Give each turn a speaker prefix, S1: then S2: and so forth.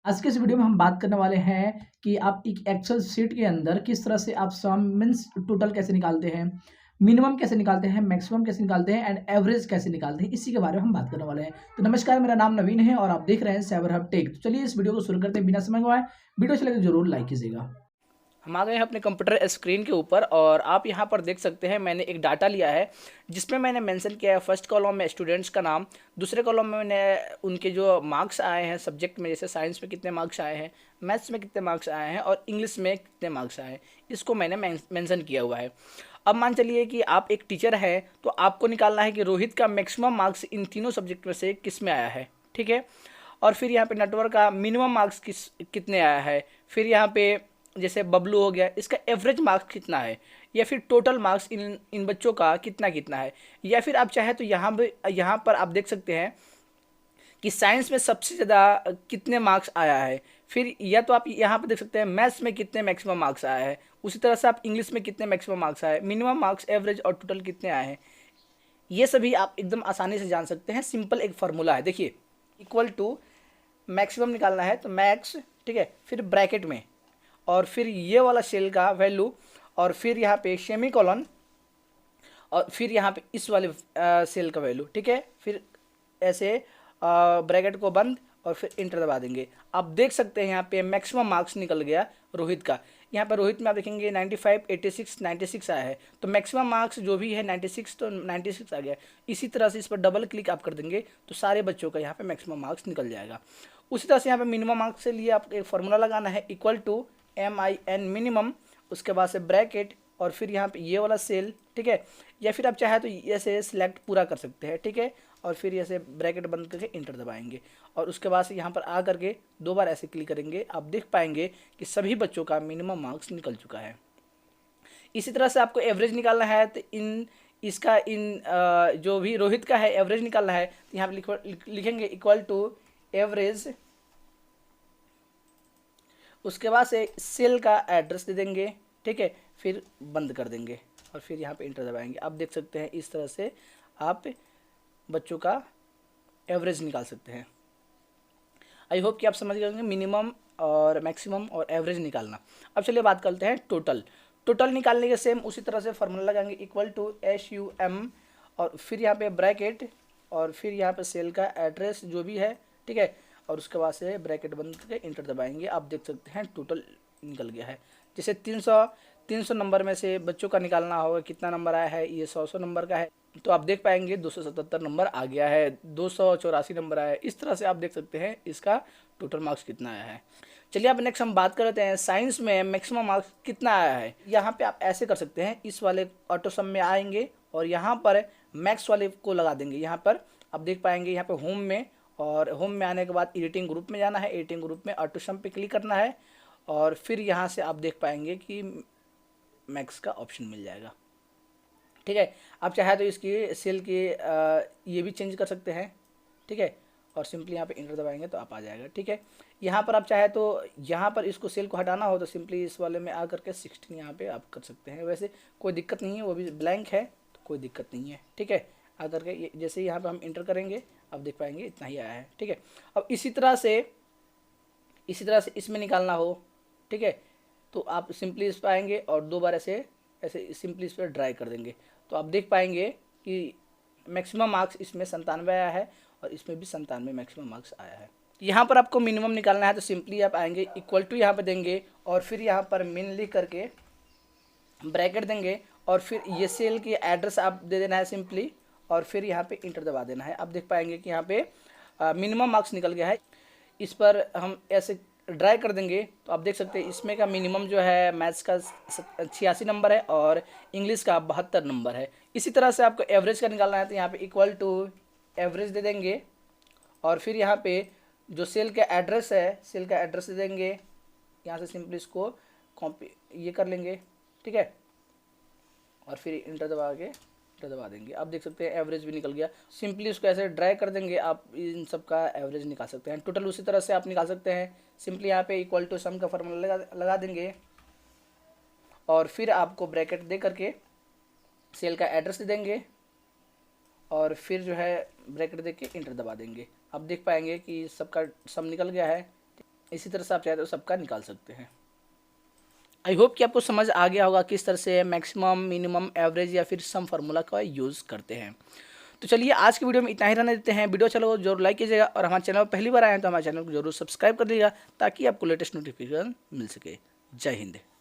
S1: आज के इस वीडियो में हम बात करने वाले हैं कि आप एक एक्सेल शीट के अंदर किस तरह से आप सम मीन्स टोटल कैसे निकालते हैं, मिनिमम कैसे निकालते हैं, मैक्सिमम कैसे निकालते हैं एंड एवरेज कैसे निकालते हैं, इसी के बारे में हम बात करने वाले हैं। तो नमस्कार, मेरा नाम नवीन है और आप देख रहे हैं साइबर हब टेक। तो चलिए इस वीडियो को शुरू करते हैं बिना समय गवाए। वीडियो अच्छी लगे तो जरूर लाइक कीजिएगा।
S2: हम आ गए हैं अपने कंप्यूटर स्क्रीन के ऊपर और आप यहाँ पर देख सकते हैं मैंने एक डाटा लिया है जिसमें मैंने मेंशन किया है फर्स्ट कॉलम में स्टूडेंट्स का नाम, दूसरे कॉलम में मैंने उनके जो मार्क्स आए हैं सब्जेक्ट में, जैसे साइंस में कितने मार्क्स आए हैं, मैथ्स में कितने मार्क्स आए हैं और इंग्लिश में कितने मार्क्स आए हैं, इसको मैंने मेंशन किया हुआ है। अब मान चलिए कि आप एक टीचर हैं तो आपको निकालना है कि रोहित का मैक्सिमम मार्क्स इन तीनों सब्जेक्ट में से किस में आया है, ठीक है। और फिर यहाँ पे नेटवर्क का मिनिमम मार्क्स कितने आया है, फिर यहाँ पे जैसे बबलू हो गया, इसका एवरेज मार्क्स कितना है, या फिर टोटल मार्क्स इन इन बच्चों का कितना कितना है। या फिर आप चाहे तो यहाँ पर आप देख सकते हैं कि साइंस में सबसे ज़्यादा कितने मार्क्स आया है। फिर या तो आप यहाँ पर देख सकते हैं मैथ्स में कितने मैक्सिमम मार्क्स आया है, उसी तरह से आप इंग्लिश में कितने मैक्सिमम मार्क्स आए, मिनिमम मार्क्स, एवरेज और टोटल कितने आए हैं। ये सभी आप एकदम आसानी से जान सकते हैं। सिंपल एक फार्मूला है, देखिए, इक्वल टू मैक्सिमम निकालना है तो मैक्स, ठीक है, फिर ब्रैकेट में और फिर ये वाला सेल का वैल्यू और फिर यहाँ पे सेमी कॉलन और फिर यहाँ पे इस वाले सेल का वैल्यू, ठीक है। फिर ऐसे ब्रैकेट को बंद और फिर इंटर दबा देंगे। आप देख सकते हैं यहाँ पे मैक्सिमम मार्क्स निकल गया रोहित का। यहाँ पर रोहित में आप देखेंगे 95, 86, 96 आया है, तो मैक्सिमम मार्क्स जो भी है 96, तो 96 आ गया। इसी तरह से इस पर डबल क्लिक आप कर देंगे तो सारे बच्चों का यहाँ पे मैक्सिमम मार्क्स निकल जाएगा। उसी तरह से यहाँ पे मिनिमम मार्क्स के लिए आप एक फॉर्मूला लगाना है, इक्वल टू MIN मिनिमम, उसके बाद से ब्रैकेट और फिर यहाँ पे ये वाला सेल, ठीक है। या फिर आप चाहे तो ऐसे सिलेक्ट पूरा कर सकते हैं, ठीक है, और फिर ऐसे ब्रैकेट बंद करके इंटर दबाएंगे और उसके बाद से यहाँ पर आ करके दो बार ऐसे क्लिक करेंगे। आप देख पाएंगे कि सभी बच्चों का मिनिमम मार्क्स निकल चुका है। इसी तरह से आपको एवरेज निकालना है तो जो भी रोहित का है एवरेज निकालना है तो यहाँ पर लिखेंगे इक्वल टू एवरेज, उसके बाद से सेल का एड्रेस दे देंगे, ठीक है, फिर बंद कर देंगे और फिर यहाँ पे इंटर दबाएंगे। आप देख सकते हैं इस तरह से आप बच्चों का एवरेज निकाल सकते हैं। आई होप कि आप समझ गए होंगे मिनिमम और मैक्सिमम और एवरेज निकालना। अब चलिए बात करते हैं टोटल। टोटल निकालने के सेम उसी तरह से फॉर्मूला लगाएंगे, इक्वल टू SUM और फिर यहाँ पे ब्रैकेट और फिर यहाँ पे सेल का एड्रेस जो भी है, ठीक है, और उसके बाद से ब्रैकेट बंद करके इंटर दबाएंगे। आप देख सकते हैं टोटल निकल गया है। जैसे 300 नंबर में से बच्चों का निकालना होगा कितना नंबर आया है, ये 100 नंबर का है तो आप देख पाएंगे 277 नंबर आ गया है, 284 नंबर आया है। इस तरह से आप देख सकते हैं इसका टोटल मार्क्स कितना आया है। चलिए अब नेक्स्ट हम बात करते हैं साइंस में मैक्सिमम मार्क्स कितना आया है। यहाँ पे आप ऐसे कर सकते हैं, इस वाले ऑटो सम में आएंगे और यहाँ पर मैक्स वाले को लगा देंगे। यहाँ पर आप देख पाएंगे यहाँ पे होम में, और होम में आने के बाद एडिटिंग ग्रुप में जाना है, एडिटिंग ग्रुप में ऑटो सम पे क्लिक करना है और फिर यहाँ से आप देख पाएंगे कि मैक्स का ऑप्शन मिल जाएगा, ठीक है। आप चाहे तो इसकी सेल की ये भी चेंज कर सकते हैं, ठीक है, और सिंपली यहाँ पे इंटर दबाएंगे तो आप आ जाएगा, ठीक है। यहाँ पर आप चाहे तो यहाँ पर इसको सेल को हटाना हो तो सिंपली इस वाले में आ करके 16 यहाँ पे आप कर सकते हैं। वैसे कोई दिक्कत नहीं है, वो भी ब्लैंक है तो कोई दिक्कत नहीं है, ठीक है। आ करके जैसे यहाँ पर हम इंटर करेंगे आप देख पाएंगे इतना ही आया है, ठीक है। अब इसी तरह से इसमें निकालना हो, ठीक है, तो आप सिंपली इस पर आएंगे और दो बार ऐसे ऐसे सिंपली इस पर ड्राई कर देंगे तो आप देख पाएंगे कि मैक्सिमम मार्क्स इसमें 97 आया है और इसमें भी 97 मैक्सिमम मार्क्स आया है। यहाँ पर आपको मिनिमम निकालना है तो सिंपली आप आएंगे, इक्वल टू यहाँ पर देंगे और फिर यहाँ पर मिन लिख करके ब्रैकेट देंगे और फिर ये सेल की एड्रेस आप दे देना है सिंपली और फिर यहाँ पे इंटर दबा देना है। आप देख पाएंगे कि यहाँ पे मिनिमम मार्क्स निकल गया है। इस पर हम ऐसे ड्राई कर देंगे तो आप देख सकते हैं इसमें का मिनिमम जो है मैथ्स का 86 नंबर है और इंग्लिश का 72 नंबर है। इसी तरह से आपको एवरेज का निकालना है तो यहाँ पे इक्वल टू एवरेज दे देंगे और फिर यहाँ पे जो सेल का एड्रेस है सेल का एड्रेस दे देंगे। यहाँ से सिंपली इसको कॉपी ये कर लेंगे, ठीक है, और फिर इंटर दबा देंगे। आप देख सकते हैं एवरेज भी निकल गया। सिंपली उसको ऐसे ड्राई कर देंगे, आप इन सब का एवरेज निकाल सकते हैं। टोटल उसी तरह से आप निकाल सकते हैं। सिंपली यहाँ पे इक्वल टू सम का फॉर्मूला लगा देंगे और फिर आपको ब्रैकेट दे करके सेल का एड्रेस दे देंगे और फिर जो है ब्रैकेट दे के इंटर दबा देंगे। आप देख पाएंगे कि सबका सम निकल गया है। इसी तरह से आप चाहे तो सबका निकाल सकते हैं। आई होप कि आपको समझ आ गया होगा किस तरह से मैक्सिमम, मिनिमम, एवरेज या फिर सम फार्मूला का यूज़ करते हैं। तो चलिए आज की वीडियो में इतना ही रहने देते हैं। वीडियो चलो जरूर लाइक कीजिएगा और हमारे चैनल पर पहली बार आए हैं तो हमारे चैनल को जरूर सब्सक्राइब कर दीजिएगा ताकि आपको लेटेस्ट नोटिफिकेशन मिल सके। जय हिंद।